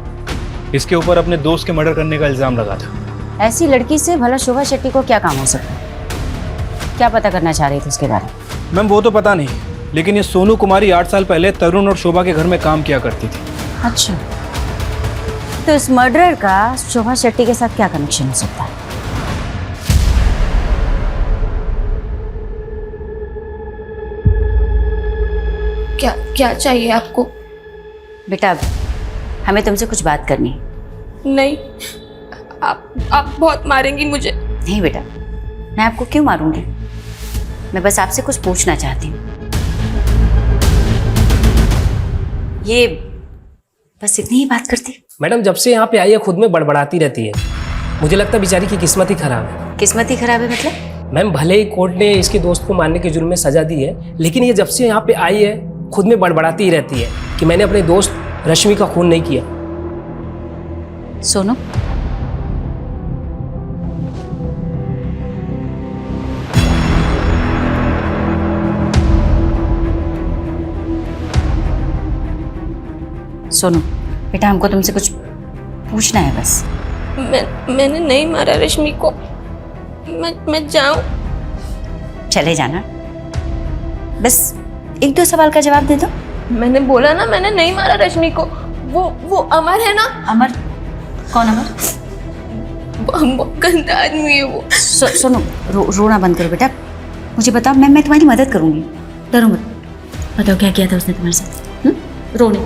इसके ऊपर अपने दोस्त के मर्डर करने का इल्जाम लगा था। ऐसी लड़की से भला शोभा शेट्टी को क्या काम हो सकता है? क्या पता करना चाह रही थी उसके बारे में? मैम वो तो पता नहीं, लेकिन ये सोनू कुमारी 8 साल पहले तरुण और शोभा के घर में काम किया करती थी। अच्छा, तो इस मर्डरर का शोभा शेट्टी के साथ क्या कनेक्शन हो सकता है? क्या चाहिए आपको? बेटा हमें तुमसे कुछ बात करनी है। नहीं, आप बहुत मारेंगी मुझे। नहीं बेटा, मैं आपको क्यों मारूंगी? मैं बस आपसे कुछ पूछना चाहती हूँ। ये बस इतनी ही बात करती? मैडम जब से यहाँ पे आई है खुद में बड़बड़ाती रहती है। मुझे लगता है बेचारी की किस्मत ही खराब है। किस्मत ही खराब है मतलब? मैम भले ही कोर्ट ने इसके दोस्त को मारने के जुर्म में सजा दी है, लेकिन ये जब से यहाँ पे आई है खुद में बड़बड़ाती ही रहती है कि मैंने अपने दोस्त रश्मि का खून नहीं किया। सोनू, सोनू बेटा हमको तुमसे कुछ पूछना है बस। मैंने नहीं मारा रश्मि को। मैं जाऊं? चले जाना, बस 1-2 सवाल का जवाब दे दो। मैंने बोला ना, मैंने नहीं मारा रश्मि को। वो अमर है ना? अमर? कौन अमर? बहुत गंदा आदमी है वो। सोनू रोना बंद करो बेटा, मुझे बताओ, मैं तुम्हारी मदद करूंगी। डरो मत, बताओ क्या किया था उसने तुम्हारे साथ? रोने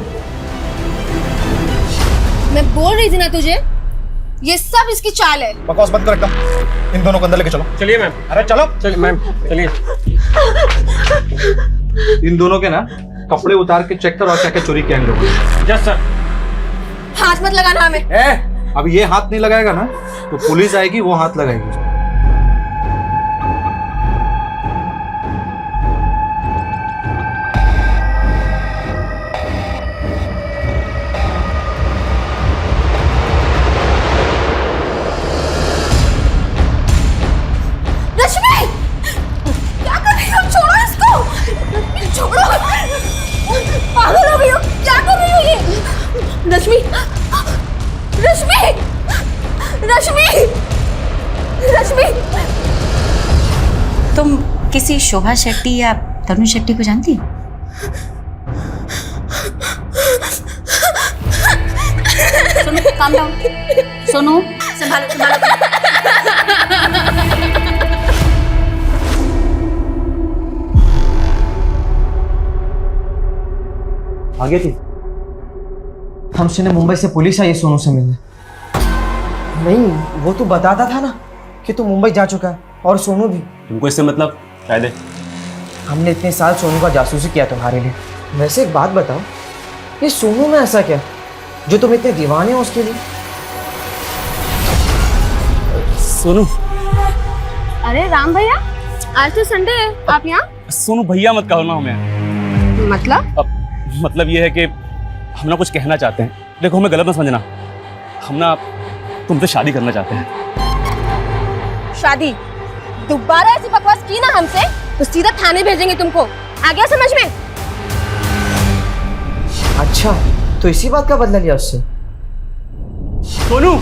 बोल रही थी ना तुझे, ये सब इसकी चाल है। बकवास बंद कर एकदम। इन दोनों को अंदर लेके चलो। चलिए मैम। अरे चलो। चलिए मैम, चलिए। इन दोनों के ना कपड़े उतार के चेक करो क्या क्या चोरी किया इन लोगों ने। Yes sir. हाथ मत लगाना हमें। अब ये हाथ नहीं लगाएगा ना तो पुलिस आएगी, वो हाथ लगाएगी। रश्मि, क्या कर रही हो? छोड़ो इसको, छोड़ो। पागल हो गई हो, क्या कर रही हो ये? रश्मि, रश्मि, रश्मि, रश्मि। तुम किसी शोभा शेट्टी या तरुण शेट्टी को जानती हो? Sonu, calm down। सोनू, संभालो, संभालो। आगे थी। हम सुने मुंबई से पुलिस आई सोनू से मिलने। नहीं, वो तो बताता था ना कि तू मुंबई जा चुका है, और सोनू भी। तुमको इससे मतलब कायदे? हमने इतने साल सोनू का जासूसी किया तुम्हारे लिए। वैसे एक बात बताओ, ये सोनू में ऐसा क्या जो तुम इतने दीवाने हो उसके लिए? सोनू। अरे राम भैया, आज तो संडे है, आप यहाँ? सोनू भैया मत कहो ना हमें। मतलब ये है कि हम ना कुछ कहना चाहते हैं। देखो हमें गलत मत समझना, हम ना तुमसे शादी करना चाहते हैं। शादी? दोबारा ऐसी बकवास की ना हमसे तो सीधा थाने भेजेंगे तुमको। आ गया समझ में? अच्छा, तो इसी बात का बदला लिया उससे? सोनू,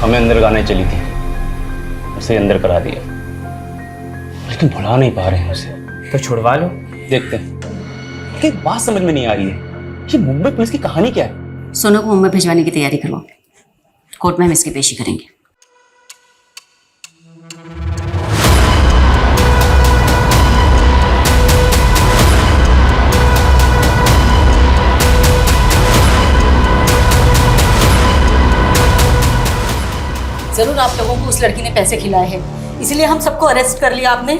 हमें अंदर गाने चली थी, उसे अंदर करा दिया, लेकिन भुला नहीं पा रहे हैं उसे। तो छुड़वा लो। देखते हैं। लेकिन एक बात समझ में नहीं आ रही है, ये मुंबई पुलिस की कहानी क्या है? सोनू को मुंबई भिजवाने की तैयारी करवाओ, कोर्ट में हम इसकी पेशी करेंगे। जरूर आप लोगों को उस लड़की ने पैसे खिलाए हैं, इसलिए हम सबको अरेस्ट कर लिया आपने।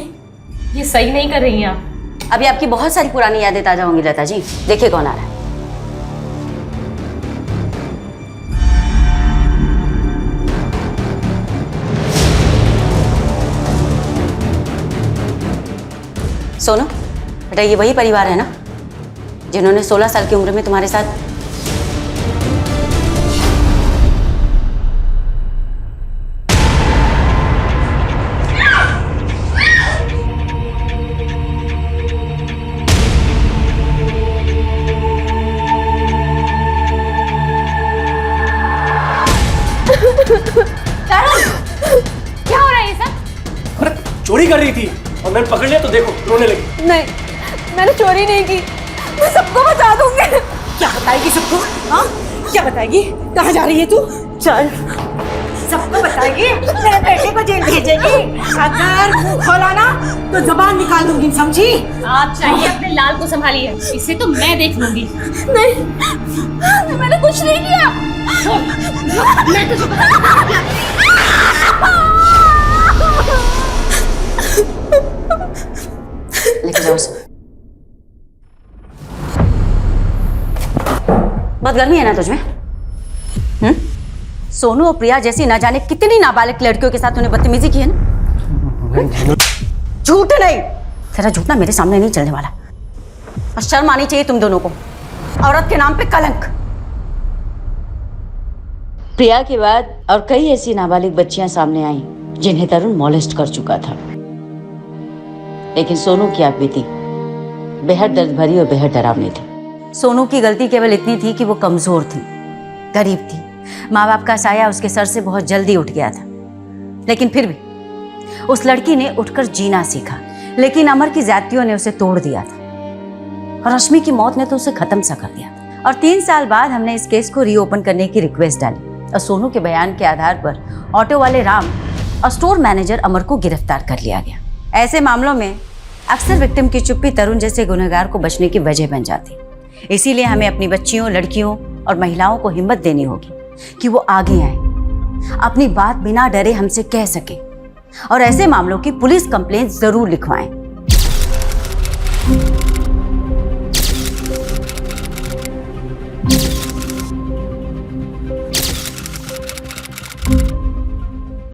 ये सही नहीं कर रही हैं आप। अभी आपकी बहुत सारी पुरानी यादें ताजा होंगी लता जी। देखिए कौन आ रहा है। सोनू बेटा, ये वही परिवार है ना जिन्होंने 16 साल की उम्र में तुम्हारे साथ क्या हो रहा है ये सब? अरे चोरी कर रही थी और मैंने पकड़ लिया तो देखो रोने लगी। नहीं, मैंने चोरी नहीं की। मैं सबको बता दूंगी। क्या बताएगी सबको? हाँ, क्या बताएगी? कहाँ जा रही है तू? चल, सबको बताएगी, मेरे बेटे को जेल भेजेगी। अगर मुंह खोला ना तो जुबान निकाल दूंगी, समझी? आप चाहिए अपने लाल को संभालिए, इसे तो मैं देख लूंगी। नहीं, मैंने कुछ नहीं किया। मैं तुझे लेके जाओ उसे। बहुत गर्मी है ना तुझमें? सोनू और प्रिया जैसी ना जाने कितनी नाबालिग लड़कियों के साथ तूने बदतमीजी की है ना? झूठ नहीं, तेरा झूठ ना मेरे सामने नहीं चलने वाला। और शर्म आनी चाहिए तुम दोनों को, औरत के नाम पे कलंक। प्रिया के बाद और कई ऐसी नाबालिग बच्चियां सामने आई जिन्हें तरुण मॉलेस्ट कर चुका था, लेकिन सोनू की आप बीती बेहद दर्द भरी और बेहद डरावनी थी। सोनू की गलती केवल इतनी थी कि वो कमजोर थी, गरीब थी। माँ बाप का साया उसके सर से बहुत जल्दी उठ गया था, लेकिन फिर भी उस लड़की ने उठकर जीना सीखा। लेकिन अमर की ज्यादतियों ने उसे तोड़ दिया था और रश्मि की मौत ने तो उसे खत्म सा कर दिया था। और 3 साल बाद हमने इस केस को रीओपन करने की रिक्वेस्ट डाली और सोनू के बयान के आधार पर ऑटो वाले राम और स्टोर मैनेजर अमर को गिरफ्तार कर लिया गया। ऐसे मामलों में अक्सर विक्टिम की चुप्पी तरुण जैसे गुनहगार को बचने की वजह बन जाती। इसीलिए हमें अपनी बच्चियों, लड़कियों और महिलाओं को हिम्मत देनी होगी कि वो आगे आए, अपनी बात बिना डरे हमसे कह सके और ऐसे मामलों की पुलिस कंप्लेंट जरूर लिखवाएं।